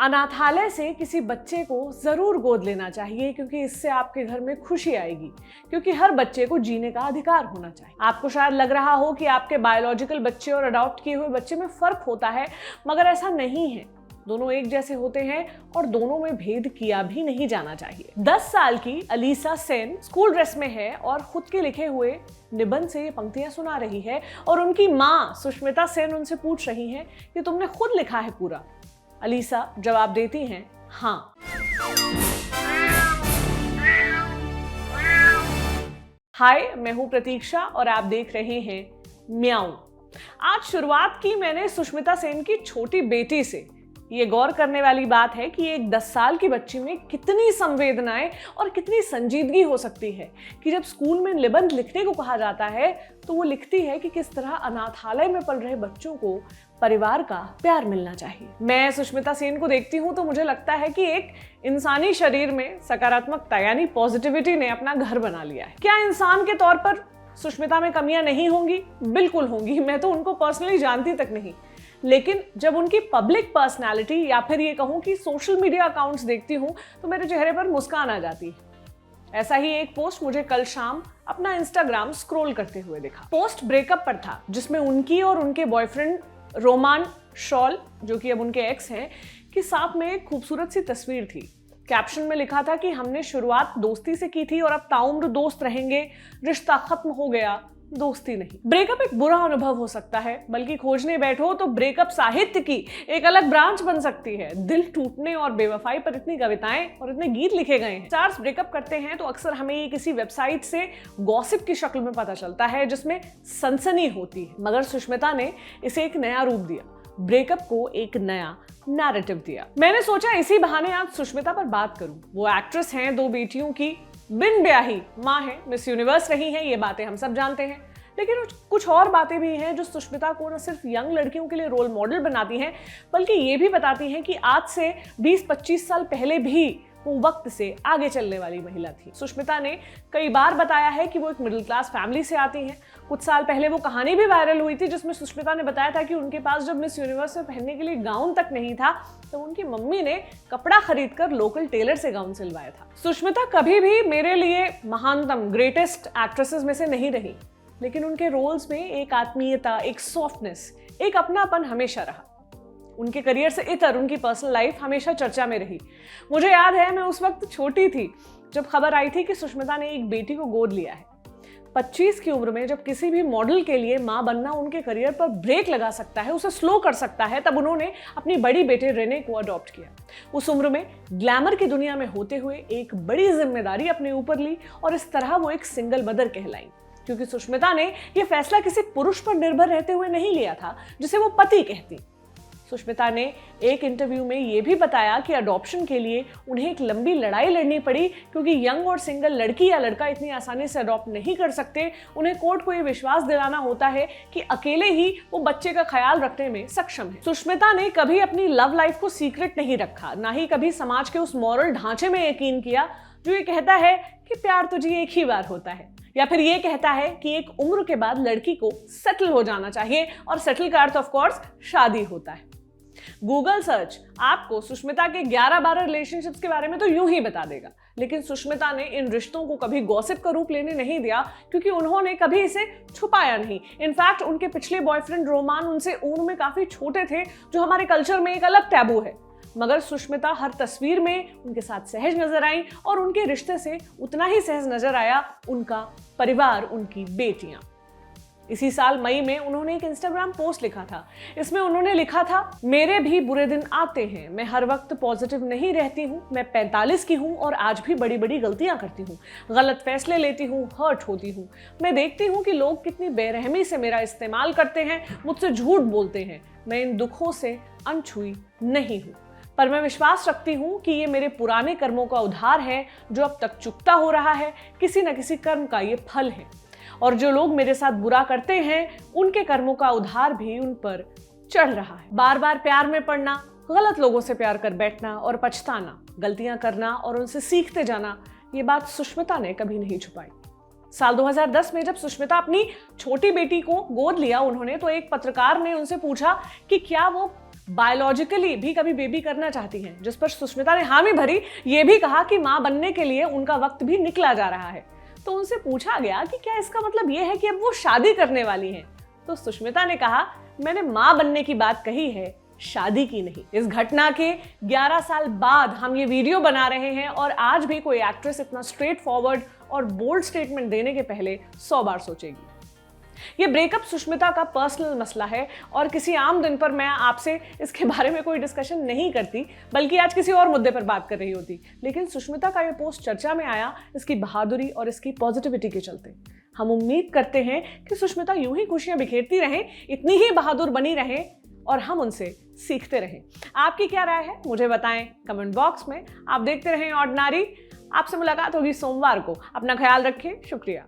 अनाथालय से किसी बच्चे को जरूर गोद लेना चाहिए, क्योंकि इससे आपके घर में खुशी आएगी, क्योंकि हर बच्चे को जीने का अधिकार होना चाहिए। आपको शायद लग रहा हो कि आपके बायोलॉजिकल बच्चे और अडॉप्ट किए हुए बच्चे में फर्क होता है, मगर ऐसा नहीं है। दोनों एक जैसे होते हैं और दोनों में भेद किया भी नहीं जाना चाहिए। 10 साल की अलीसा सेन स्कूल ड्रेस में है और खुद के लिखे हुए निबंध से ये पंक्तियां सुना रही है, और उनकी माँ सुष्मिता सेन उनसे पूछ रही है कि तुमने खुद लिखा है पूरा? अलीसा जवाब देती हैं, हाँ। हाय, मैं हूं प्रतीक्षा और आप देख रहे हैं म्याऊं। आज शुरुआत की मैंने सुष्मिता सेन की छोटी बेटी से। ये गौर करने वाली बात है कि एक 10 साल की बच्ची में कितनी संवेदनाएं और कितनी संजीदगी हो सकती है कि जब स्कूल में निबंध लिखने को कहा जाता है तो वो लिखती है कि किस तरह अनाथालय में पल रहे बच्चों को परिवार का प्यार मिलना चाहिए। मैं सुष्मिता सेन को देखती हूँ तो मुझे लगता है कि एक इंसानी शरीर में सकारात्मकता यानी पॉजिटिविटी ने अपना घर बना लिया है। क्या इंसान के तौर पर सुष्मिता में कमियां नहीं होंगी? बिल्कुल होंगी। मैं तो उनको पर्सनली जानती तक नहीं, लेकिन जब उनकी पब्लिक पर्सनालिटी या फिर ये कहूं कि सोशल मीडिया अकाउंट्स देखती हूं तो मेरे चेहरे पर मुस्कान आ जाती है। ऐसा ही एक पोस्ट मुझे कल शाम अपना इंस्टाग्राम स्क्रॉल करते हुए दिखा। पोस्ट ब्रेकअप पर था, जिसमें उनकी और उनके बॉयफ्रेंड रोमान शॉल, जो कि अब उनके एक्स हैं, कि साथ में एक खूबसूरत सी तस्वीर थी। कैप्शन में लिखा था कि हमने शुरुआत दोस्ती से की थी और अब ताउम्र दोस्त रहेंगे, रिश्ता खत्म हो गया, दोस्ती नहीं। ब्रेकअप एक बुरा अनुभव हो सकता है, बल्कि खोजने बैठो तो ब्रेकअप साहित्य की एक अलग ब्रांच बन सकती है। दिल टूटने और बेवफाई पर इतनी कविताएं और इतने गीत लिखे गए हैं। स्टार्स ब्रेकअप करते हैं तो अक्सर हमें ये किसी वेबसाइट से गॉसिप की शक्ल में पता चलता है, जिसमें सनसनी होती है, मगर सुष्मिता ने इसे एक नया रूप दिया, ब्रेकअप को एक नया नैरेटिव दिया। मैंने सोचा इसी बहाने आज सुष्मिता पर बात करूं। वो एक्ट्रेस हैं, 2 बेटियों की बिन ब्याही माँ है, मिस यूनिवर्स रही हैं, ये बातें हम सब जानते हैं। लेकिन कुछ और बातें भी हैं जो सुष्मिता को न सिर्फ यंग लड़कियों के लिए रोल मॉडल बनाती हैं, बल्कि ये भी बताती हैं कि आज से 20-25 साल पहले भी वो वक्त से आगे चलने वाली महिला थी। सुष्मिता ने कई बार बताया है कि वो एक मिडिल क्लास फैमिली से आती हैं। कुछ साल पहले वो कहानी भी वायरल हुई थी, जिसमें सुष्मिता ने बताया था कि उनके पास जब मिस यूनिवर्स में पहनने के लिए गाउन तक नहीं था तो उनकी मम्मी ने कपड़ा खरीदकर लोकल टेलर से गाउन सिलवाया था। सुष्मिता कभी भी मेरे लिए महानतम ग्रेटेस्ट एक्ट्रेसेस में से नहीं रही, लेकिन उनके रोल्स में एक आत्मीयता, एक सॉफ्टनेस, एक अपनापन हमेशा रहा। उनके करियर से इतर उनकी पर्सनल लाइफ हमेशा चर्चा में रही। मुझे याद है, मैं उस वक्त छोटी थी जब खबर आई थी कि सुष्मिता ने एक बेटी को गोद लिया है। 25 की उम्र में जब किसी भी मॉडल के लिए मां बनना उनके करियर पर ब्रेक लगा सकता है, उसे स्लो कर सकता है, तब उन्होंने अपनी बड़ी बेटे रेने को अडॉप्ट किया। उस उम्र में ग्लैमर की दुनिया में होते हुए एक बड़ी जिम्मेदारी अपने ऊपर ली और इस तरह वो एक सिंगल मदर कहलाई, क्योंकि सुष्मिता ने यह फैसला किसी पुरुष पर निर्भर रहते हुए नहीं लिया था जिसे वो पति कहती। सुष्मिता ने एक इंटरव्यू में यह भी बताया कि अडॉप्शन के लिए उन्हें एक लंबी लड़ाई लड़नी पड़ी, क्योंकि यंग और सिंगल लड़की या लड़का इतनी आसानी से अडॉप्ट नहीं कर सकते। उन्हें कोर्ट को यह विश्वास दिलाना होता है कि अकेले ही वो बच्चे का ख्याल रखने में सक्षम है। सुष्मिता ने कभी अपनी लव लाइफ को सीक्रेट नहीं रखा, ना ही कभी समाज के उस मॉरल ढांचे में यकीन किया जो ये कहता है कि प्यार तो जी एक ही बार होता है, या फिर ये कहता है कि एक उम्र के बाद लड़की को सेटल हो जाना चाहिए, और सेटल का अर्थ ऑफ कोर्स शादी होता है। गूगल सर्च आपको सुष्मिता के 11-12 रिलेशनशिप्स के बारे में तो यूं ही बता देगा, लेकिन सुष्मिता ने इन रिश्तों को कभी गॉसिप का रूप लेने नहीं दिया, क्योंकि उन्होंने कभी इसे छुपाया नहीं। इनफैक्ट उनके पिछले बॉयफ्रेंड रोमान उनसे उम्र में काफी छोटे थे, जो हमारे कल्चर में एक अलग टैबू है, मगर सुष्मिता हर तस्वीर में उनके साथ सहज नजर आई, और उनके रिश्ते से उतना ही सहज नजर आया उनका परिवार, उनकी बेटियां। इसी साल मई में उन्होंने एक इंस्टाग्राम पोस्ट लिखा था। इसमें उन्होंने लिखा था, मेरे भी बुरे दिन आते हैं, मैं हर वक्त पॉजिटिव नहीं रहती हूँ, मैं 45 की हूँ और आज भी बड़ी बड़ी गलतियां करती हूँ, गलत फैसले लेती हूँ, हर्ट होती हूँ। मैं देखती हूँ कि लोग कितनी बेरहमी से मेरा इस्तेमाल करते हैं, मुझसे झूठ बोलते हैं। मैं इन दुखों से अनछुई नहीं हूँ, पर मैं विश्वास रखती हूँ कि ये मेरे पुराने कर्मों का उद्धार है जो अब तक चुकता हो रहा है। किसी न किसी कर्म का ये फल है, और जो लोग मेरे साथ बुरा करते हैं उनके कर्मों का उद्धार भी उन पर चढ़ रहा है। बार बार प्यार में पड़ना, गलत लोगों से प्यार कर बैठना और पछताना, गलतियां करना और उनसे सीखते जाना, ये बात सुष्मिता ने कभी नहीं छुपाई। साल 2010 में जब सुष्मिता अपनी छोटी बेटी को गोद लिया उन्होंने, तो एक पत्रकार ने उनसे पूछा कि क्या वो बायोलॉजिकली भी कभी बेबी करना चाहती हैं, जिस पर सुष्मिता ने हामी भरी, ये भी कहा कि मां बनने के लिए उनका वक्त भी निकला जा रहा है। तो उनसे पूछा गया कि क्या इसका मतलब ये है कि अब वो शादी करने वाली हैं? तो सुष्मिता ने कहा, मैंने मां बनने की बात कही है, शादी की नहीं। इस घटना के 11 साल बाद हम ये वीडियो बना रहे हैं और आज भी कोई एक्ट्रेस इतना स्ट्रेट फॉरवर्ड और बोल्ड स्टेटमेंट देने के पहले 100 बार सोचेगी। ये ब्रेकअप सुष्मिता का पर्सनल मसला है और किसी आम दिन पर मैं आपसे इसके बारे में कोई डिस्कशन नहीं करती, बल्कि आज किसी और मुद्दे पर बात कर रही होती। लेकिन सुष्मिता का ये पोस्ट चर्चा में आया इसकी बहादुरी और इसकी पॉजिटिविटी के चलते। हम उम्मीद करते हैं कि सुष्मिता यूं ही खुशियां बिखेरती रहें, इतनी ही बहादुर बनी रहें और हम उनसे सीखते रहें। आपकी क्या राय है मुझे बताएं कमेंट बॉक्स में। आप देखते रहें ऑर्डिनरी। आपसे मुलाकात होगी सोमवार को। अपना ख्याल रखें। शुक्रिया।